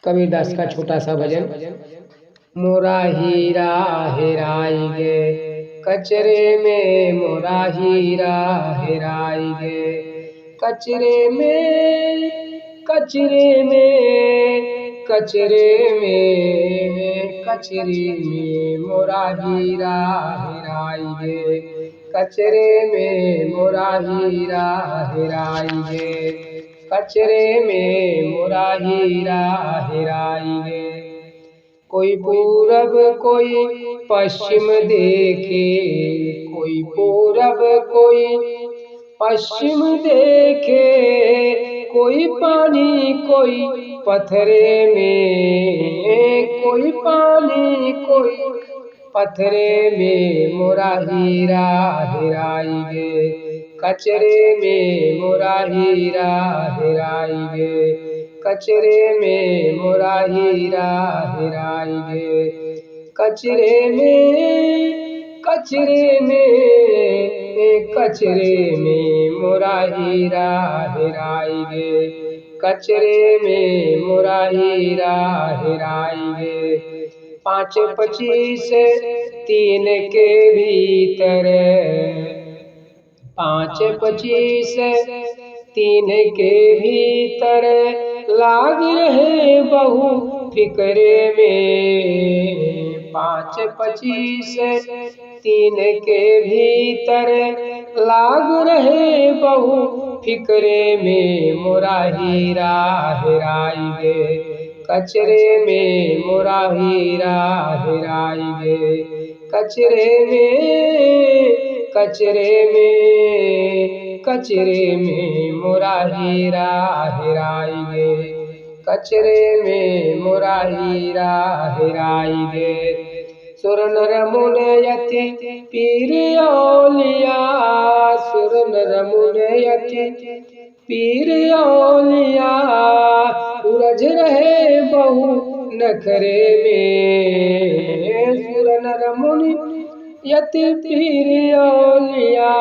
कबीरदास का छोटा सा भजन। मोरा हीरा हेराई गे कचरे में, मोरा हीरा हेराई गे कचरे में, कचरे में, कचरे में, कचरे में मोरा हीरा हेराई गे कचरे में, मोरा हीरा हेराई गे कचरे में, मोरा हीरा हेराई गे। कोई पूरब कोई पश्चिम देखे, कोई पूरब कोई पश्चिम देखे, कोई पानी कोई पत्थरे में, कोई पानी कोई पत्थरे में मोरा हीरा हेराई गे कचरे में, मोरा हीरा हेराई गे कचरे में, मोरा हीरा हेराई गे कचरे में, कचरे में, कचरे में मोरा हीरा हेराई गे कचरे में, मोरा हीरा हेराई गे। 5-25 3 के भीतर, 5-25 3 के भीतर लाग रहे बहु फिक्रे में, 5-25 3 के भीतर लाग रहे बहु फिक्रे में मोरा हीरा हेराई गे कचरे में, मोरा हीरा हेराई गे कचरे में, कचरे में, कचरे में मोरा हीरा हेराई गे कचरे में, मोरा हीरा हेराई गे। सुर नर मुन यति पीर औलिया, सुर नर मुन यति पीर औलिया उलझ रहे बहु नखरे में, सुर नर मुनि यति पीर औलिया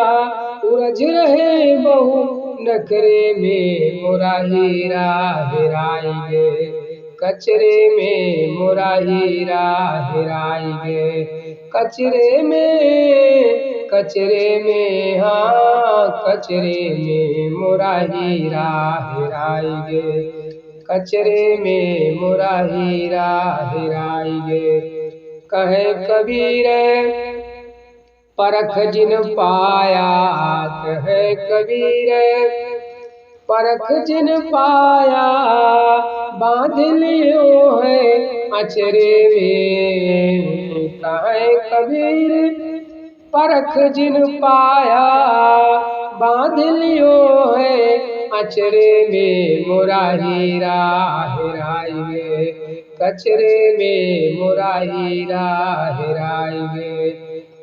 उलझ रहे बहु नखरे में मोरा हीरा हेराई गे कचरे में, मोरा हीरा हेराई गे कचरे में, कचरे में, हाँ कचरे में मोरा हीरा हेराई गे कचरे में, मोरा हीरा हेराई गे। कहे कबीर परख जिन पाया, कहे कबीर परख जिन पाया बांध लियो है अचरे में, कहे कबीर परख जिन पाया बांध लियो है अचरे में मोरा हीरा हेराई गे कचरे में, मोरा हीरा हेराई गे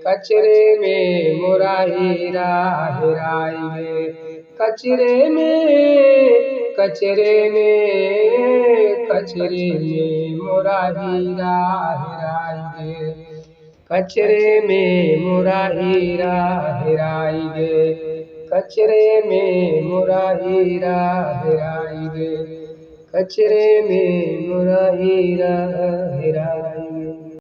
कचरे में, मोरा हीरा हेराई गे कचरे में, कचरे में, कचरे में मोरा हीरा हेराई गे कचरे में, मोरा हीरा हेराई गे कचरे में, मोरा हीरा हेराई गे कचरे में, मोरा हीरा हेराई।